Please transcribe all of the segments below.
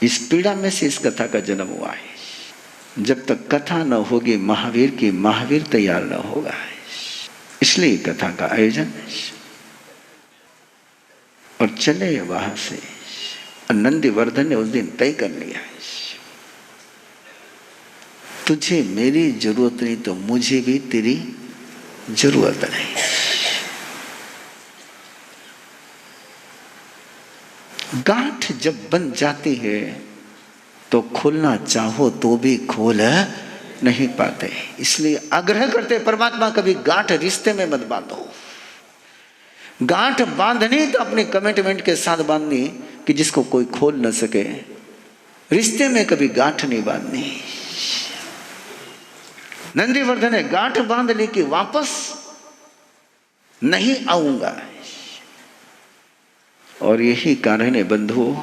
इस पीड़ा में से इस कथा का जन्म हुआ है। जब तक कथा न होगी महावीर की, महावीर तैयार न होगा, इसलिए कथा का आयोजन। और चले वहां से। नंदीवर्धन ने उस दिन तय कर लिया, तुझे मेरी जरूरत नहीं तो मुझे भी तेरी जरूरत नहीं। गांठ जब बन जाती है तो खोलना चाहो तो भी खोल नहीं पाते। इसलिए आग्रह करते परमात्मा, कभी गांठ रिश्ते में मत बांधो। गांठ बांधनी तो अपनी कमिटमेंट के साथ बांधनी कि जिसको कोई खोल न सके। रिश्ते में कभी गांठ नहीं बांधनी। नंदीवर्धन ने गांठ बांध ली कि वापस नहीं आऊंगा। और यही कारण है बंधुओं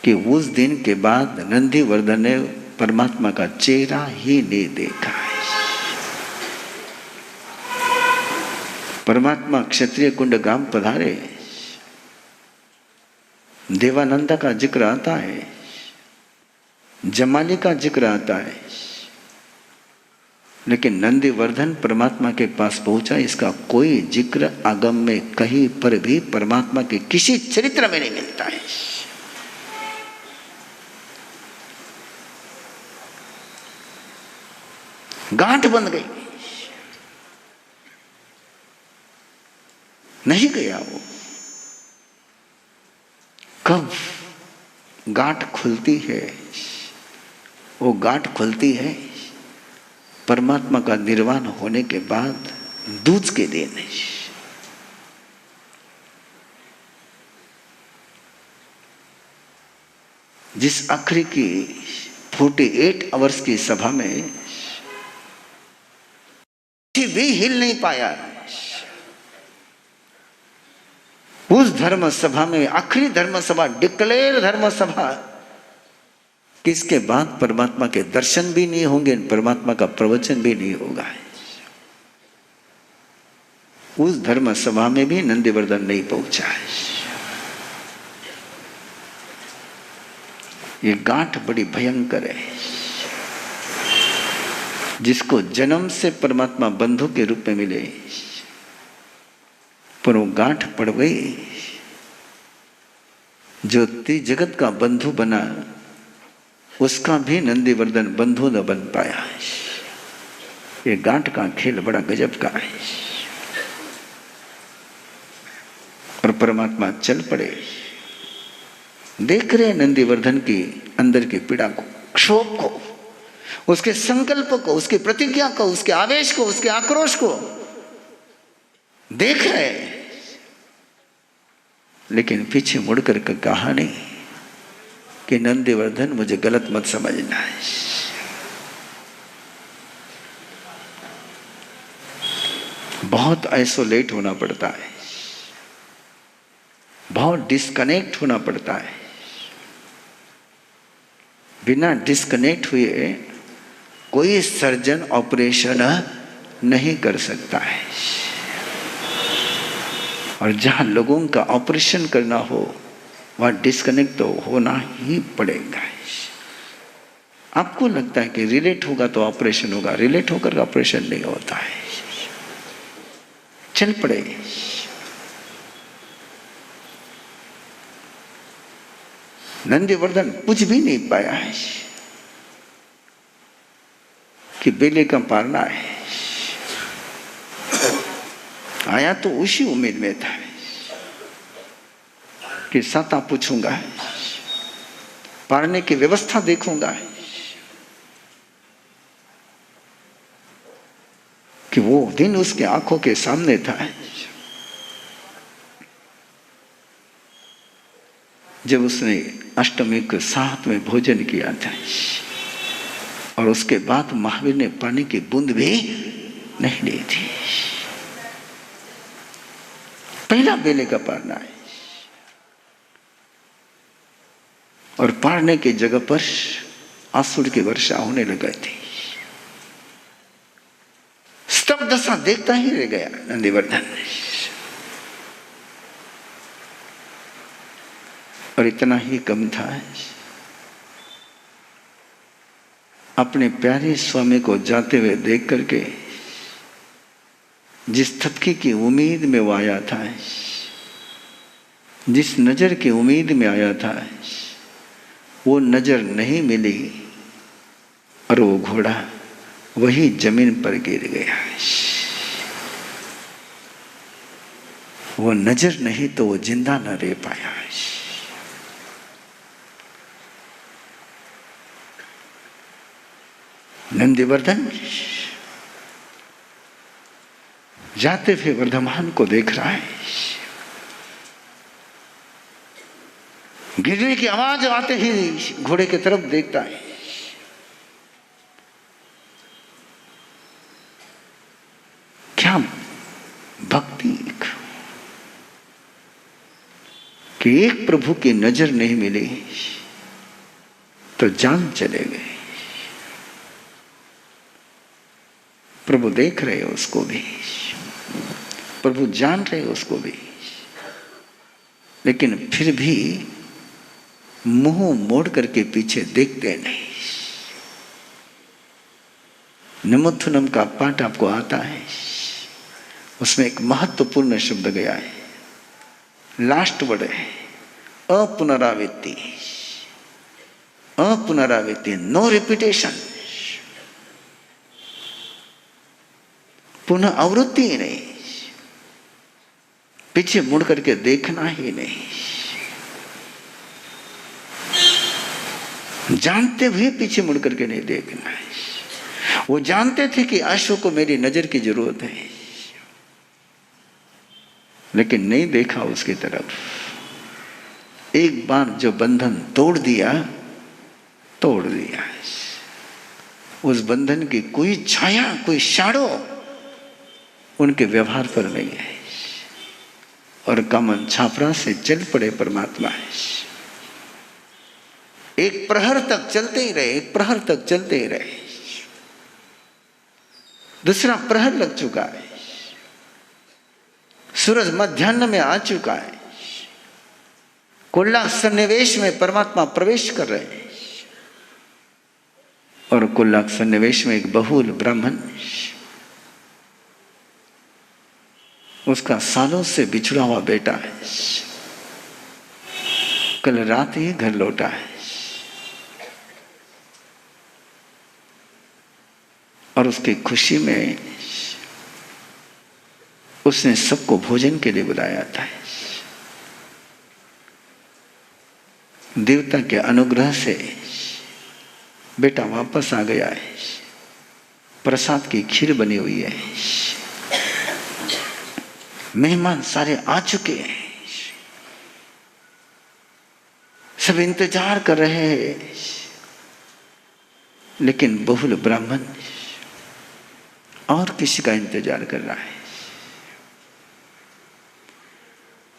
कि उस दिन के बाद नंदीवर्धन ने परमात्मा का चेहरा ही नहीं देखा है। परमात्मा क्षत्रिय कुंड गांव पधारे, देवानंदा का जिक्र आता है, जमाली का जिक्र आता है, लेकिन नंदीवर्धन परमात्मा के पास पहुंचा, इसका कोई जिक्र आगम में कहीं पर भी परमात्मा के किसी चरित्र में नहीं मिलता है। गांठ बन गई, नहीं गया वो। कब गांठ खुलती है? वो गांठ खुलती है परमात्मा का निर्वाण होने के बाद दूज के दिन। जिस आखिरी की 48 आवर्स की सभा में भी हिल नहीं पाया, उस धर्म सभा में, आखिरी धर्म सभा, डिक्लेयर धर्म सभा, किसके बाद परमात्मा के दर्शन भी नहीं होंगे, परमात्मा का प्रवचन भी नहीं होगा। उस धर्म सभा में भी नंदीवर्धन नहीं पहुंचा है। ये गांठ बड़ी भयंकर है। जिसको जन्म से परमात्मा बंधु के रूप में मिले, पर वो गांठ पड़ गई। जो जगत का बंधु बना, उसका भी नंदीवर्धन बंधु न बन पाया। ये गांठ का खेल बड़ा गजब का है। और परमात्मा चल पड़े। देख रहे नंदीवर्धन की अंदर की पीड़ा को, क्षोभ को, उसके संकल्प को, उसकी प्रतिज्ञा को, उसके आवेश को, उसके आक्रोश को देख रहे, लेकिन पीछे मुड़कर कहा नहीं कि नंदीवर्धन मुझे गलत मत समझना है। बहुत आइसोलेट होना पड़ता है, बहुत डिस्कनेक्ट होना पड़ता है। बिना डिस्कनेक्ट हुए कोई सर्जन ऑपरेशन नहीं कर सकता है। और जहां लोगों का ऑपरेशन करना हो वहां डिस्कनेक्ट तो होना ही पड़ेगा। आपको लगता है कि रिलेट होगा तो ऑपरेशन होगा, रिलेट होकर ऑपरेशन नहीं होता है। चल पड़े। नंदीवर्धन कुछ भी नहीं पाया है कि बेले का पारना है। आया तो उसी उम्मीद में था कि सता पूछूंगा, पारने की व्यवस्था देखूंगा, कि वो दिन उसके आंखों के सामने था जब उसने अष्टमी के साथ में भोजन किया था। और उसके बाद महावीर ने पानी की बूंद भी नहीं ली थी। पहला बेले का पारना है। और पारने की जगह पर आंसू की वर्षा होने लगी थी। स्तब्ध सा देखता ही रह गया नंदीवर्धन। और इतना ही कम था। अपने प्यारे स्वामी को जाते हुए देख करके जिस थपकी की उम्मीद में वो आया था, जिस नजर की उम्मीद में आया था, वो नजर नहीं मिली और वो घोड़ा वही जमीन पर गिर गया। वो नजर नहीं तो वो जिंदा न रह पाया। नंदीवर्धन जाते हुए वर्धमान को देख रहा है। गिरने की आवाज आते ही घोड़े की तरफ देखता है। क्या भक्ति कि एक प्रभु की नजर नहीं मिली तो जान चले गए। प्रभु देख रहे उसको भी, प्रभु जान रहे उसको भी, लेकिन फिर भी मुंह मोड़ करके पीछे देखते नहीं। नमोत्थुनम का पाठ आपको आता है, उसमें एक महत्वपूर्ण शब्द गया है, लास्ट वर्ड है अपुनरावृत्ति। अपुनरावृत्ति, नो रिपीटेशन, पुनः आवृत्ति ही नहीं, पीछे मुड़ करके देखना ही नहीं। जानते हुए पीछे मुड़ करके नहीं देखना है। वो जानते थे कि आशु को मेरी नजर की जरूरत है, लेकिन नहीं देखा उसकी तरफ। एक बार जो बंधन तोड़ दिया, तोड़ दिया। उस बंधन की कोई छाया, कोई शाडो उनके व्यवहार पर नहीं है, और कमन छापरा से चल पड़े परमात्मा है। एक प्रहर तक चलते ही रहे, एक प्रहर तक चलते ही रहे। दूसरा प्रहर लग चुका है, सूरज मध्याह्न में आ चुका है, कुल्ला सन्निवेश में परमात्मा प्रवेश कर रहे हैं, और कुल्ला सन्निवेश में एक बहुल ब्राह्मण, उसका सालों से बिछड़ा हुआ बेटा है, कल रात ही घर लौटा है, और उसकी खुशी में उसने सबको भोजन के लिए बुलाया था। देवता के अनुग्रह से बेटा वापस आ गया है, प्रसाद की खीर बनी हुई है, मेहमान सारे आ चुके हैं, सब इंतजार कर रहे हैं, लेकिन बहुल ब्राह्मण और किसी का इंतजार कर रहा है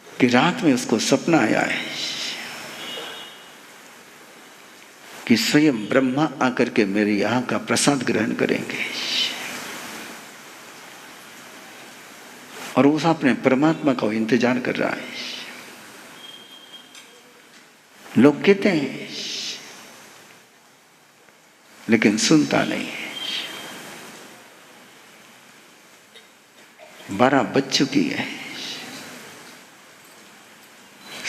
कि रात में उसको सपना आया है कि स्वयं ब्रह्मा आकर के मेरे यहां का प्रसाद ग्रहण करेंगे, और उस अपने परमात्मा का इंतजार कर रहा है। लोग कहते हैं लेकिन सुनता नहीं है। 12 बज चुकी है,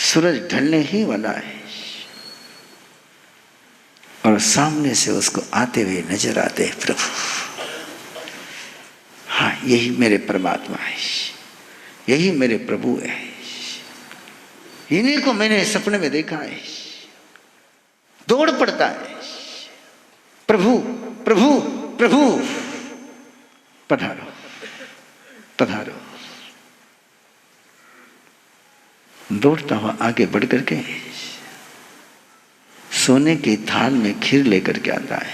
सूरज ढलने ही वाला है, और सामने से उसको आते हुए नजर आते हैं प्रभु। हाँ, यही मेरे परमात्मा है, यही मेरे प्रभु है, इन्हीं को मैंने सपने में देखा है। दौड़ पड़ता है, प्रभु प्रभु प्रभु, पधारो पधारो। दौड़ता हुआ आगे बढ़ करके सोने की थाल में खीर लेकर के आता है,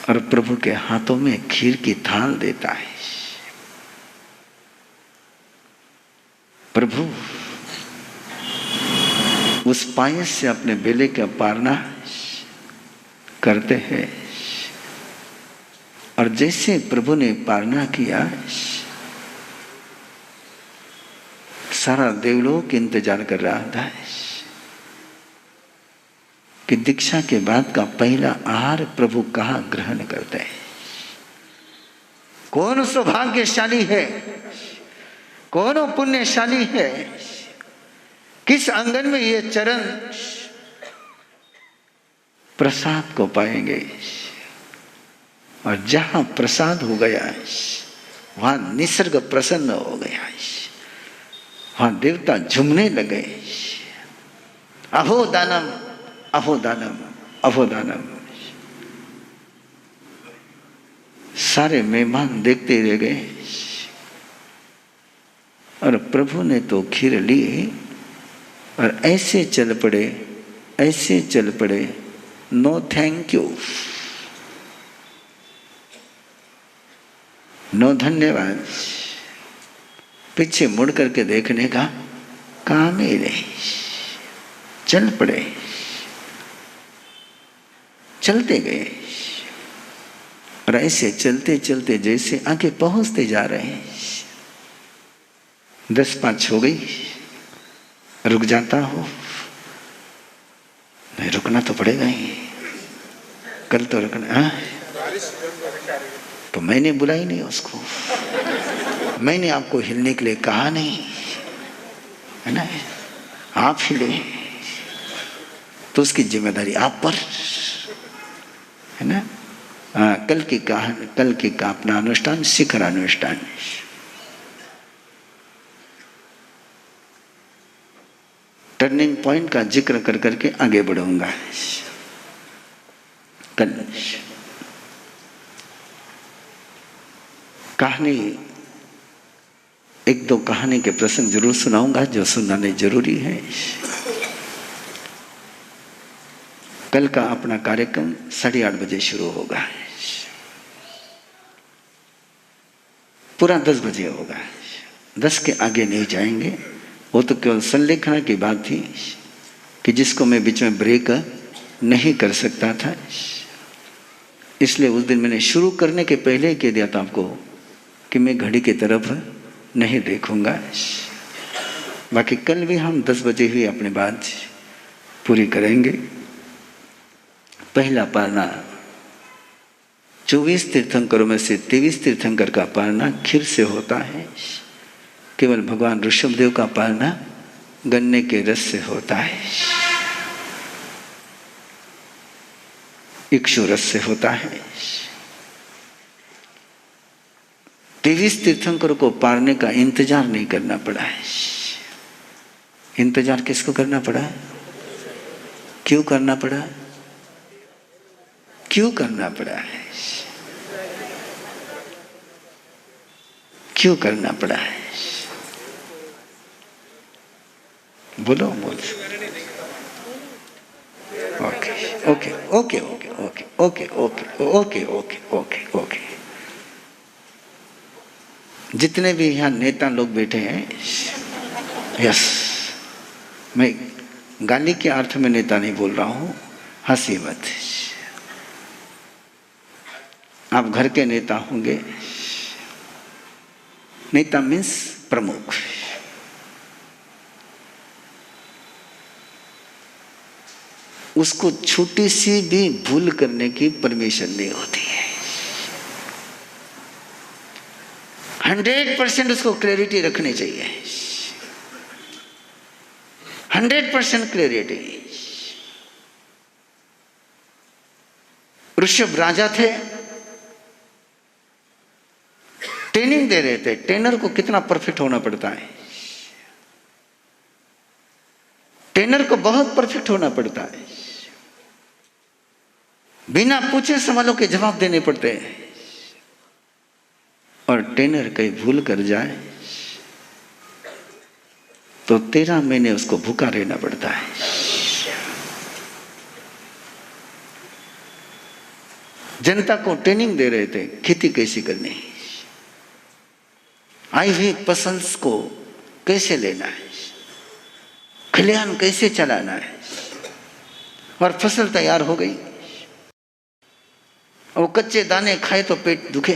और प्रभु के हाथों में खीर की थाल देता है। प्रभु उस पायस से अपने बेले का पारना करते हैं, और जैसे प्रभु ने पारना किया, सारा देवलोक इंतजार कर रहा था कि दीक्षा के बाद का पहला आहार प्रभु कहाँ ग्रहण करते हैं। कौन सौभाग्यशाली है, कौन पुण्यशाली है, किस आंगन में ये चरण प्रसाद को पाएंगे। और जहां प्रसाद हो गया वहां निसर्ग प्रसन्न हो गया, वहां देवता झूमने लगे। अहो दानम अहो दानम अहो दानम। सारे मेहमान देखते रह गए और प्रभु ने तो खीर ली और ऐसे चल पड़े, ऐसे चल पड़े, नो थैंक यू, नो धन्यवाद। पीछे मुड़ करके देखने का काम ही नहीं, चल पड़े, चलते गए। और ऐसे चलते चलते जैसे आगे पहुंचते जा रहे हैं, 10-5 हो गई, रुक जाता हो, नहीं रुकना तो पड़ेगा ही, कल तो रुकना। हाँ? तो मैंने बुलाई नहीं उसको, मैंने आपको हिलने के लिए कहा नहीं, है ना? आप हिले तो उसकी जिम्मेदारी आप पर, है ना? कल की का अपना अनुष्ठान शिखर अनुष्ठान। टर्निंग पॉइंट का जिक्र कर करके आगे बढ़ूंगा। कल कहानी, 1-2 कहानी के प्रसंग जरूर सुनाऊंगा जो सुनाने जरूरी है। कल का अपना कार्यक्रम 8:30 बजे शुरू होगा, पूरा 10 बजे होगा। 10 के आगे नहीं जाएंगे। वो तो केवल संलेखना की बात थी कि जिसको मैं बीच में ब्रेक नहीं कर सकता था, इसलिए उस दिन मैंने शुरू करने के पहले ही कह दिया था आपको कि मैं घड़ी की तरफ नहीं देखूंगा। बाकी कल भी हम 10 बजे ही अपनी बात पूरी करेंगे। पहला पारना 24 तीर्थंकरों में से 23 तीर्थंकर का पारना खीर से होता है। केवल भगवान ऋषभदेव का पारना गन्ने के रस से होता है, इक्षु रस से होता है। 23 तीर्थंकरों को पारने का इंतजार नहीं करना पड़ा है। इंतजार किसको करना पड़ा? क्यों करना पड़ा? क्यों करना पड़ा है? क्यों करना पड़ा है? बोलो बोलो। Okay okay okay okay okay okay okay okay okay okay okay. जितने भी यहाँ नेता लोग बैठे हैं, यस, मैं गाली के अर्थ में नेता नहीं बोल रहा हूँ, हंसी मत। आप घर के नेता होंगे। नेता मीन्स प्रमुख। उसको छोटी सी भी भूल करने की परमिशन नहीं होती है। 100% उसको क्लैरिटी रखनी चाहिए, 100% क्लैरिटी। ऋषभ राजा थे, ट्रेनिंग दे रहे थे। ट्रेनर को कितना परफेक्ट होना पड़ता है, ट्रेनर को बहुत परफेक्ट होना पड़ता है। बिना पूछे सवालों के जवाब देने पड़ते हैं। और ट्रेनर कहीं भूल कर जाए तो 13 महीने उसको भूखा रहना पड़ता है। जनता को ट्रेनिंग दे रहे थे खेती कैसी करनी, आई हुई फसल को कैसे लेना है, खलिहान कैसे चलाना है। और फसल तैयार हो गई, वो कच्चे दाने खाए तो पेट दुखे।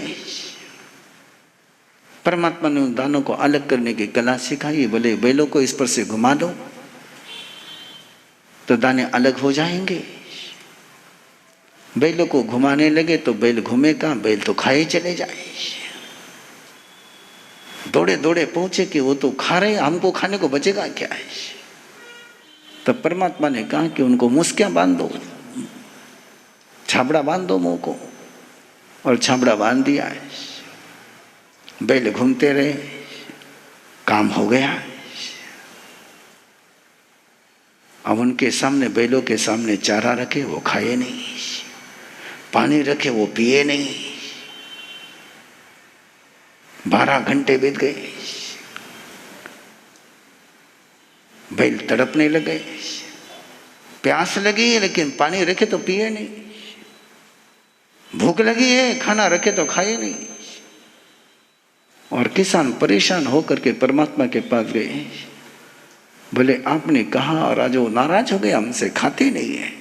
परमात्मा ने उन दानों को अलग करने की कला सिखाई। बोले बैलों को इस पर से घुमा दो तो दाने अलग हो जाएंगे। बैलों को घुमाने लगे तो बैल घूमेगा, बैल तो खाए चले जाए। दौड़े दौड़े पहुंचे कि वो तो खा रहे, हमको खाने को बचेगा क्या है। तब परमात्मा ने कहा कि उनको मुस्कियां बांध दो, छाबड़ा बांध दो मुंह को, और छाबड़ा बांध दिया है। बैल घूमते रहे, काम हो गया। अब उनके सामने, बैलों के सामने चारा रखे, वो खाए नहीं, पानी रखे, वो पिए नहीं। 12 घंटे बीत गए, बैल तड़पने लगे, प्यास लगी है लेकिन पानी रखे तो पिए नहीं, भूख लगी है खाना रखे तो खाए नहीं। और किसान परेशान होकर के परमात्मा के पास गए। बोले आपने कहा, और आज वो नाराज हो गए, हमसे खाते नहीं है।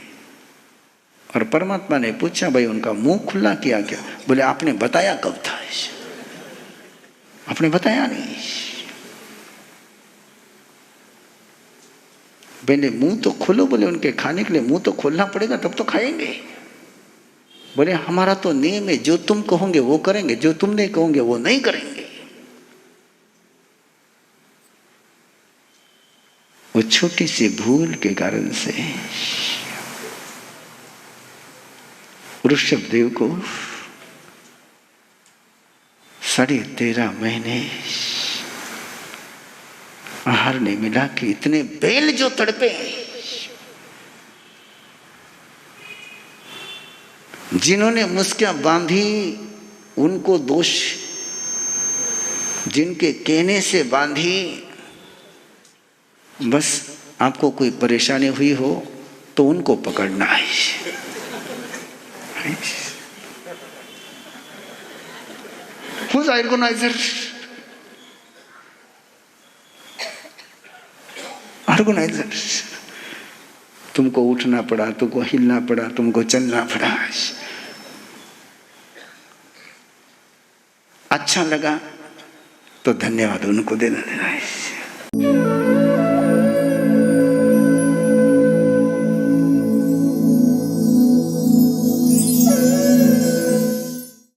और परमात्मा ने पूछा भाई उनका मुंह खुला किया क्या? बोले आपने बताया कब था? आपने बताया नहीं। बोले मुंह तो खोलो। बोले उनके खाने के लिए मुंह तो खोलना पड़ेगा तब तो खाएंगे। बोले हमारा तो नियम है, जो तुम कहोगे वो करेंगे, जो तुम नहीं कहोगे वो नहीं करेंगे। वो छोटी सी भूल के कारण से ऋषभ देव को 13.5 महीने आहार नहीं मिला कि इतने बैल जो तड़पे, जिन्होंने मुस्कियां बांधी उनको दोष, जिनके कहने से बांधी, बस आपको कोई परेशानी हुई हो तो उनको पकड़ना है। Who's organizer? ऑर्गेनाइजर। तुमको उठना पड़ा, तुमको हिलना पड़ा, तुमको चलना पड़ा। अच्छा लगा तो धन्यवाद उनको देना है।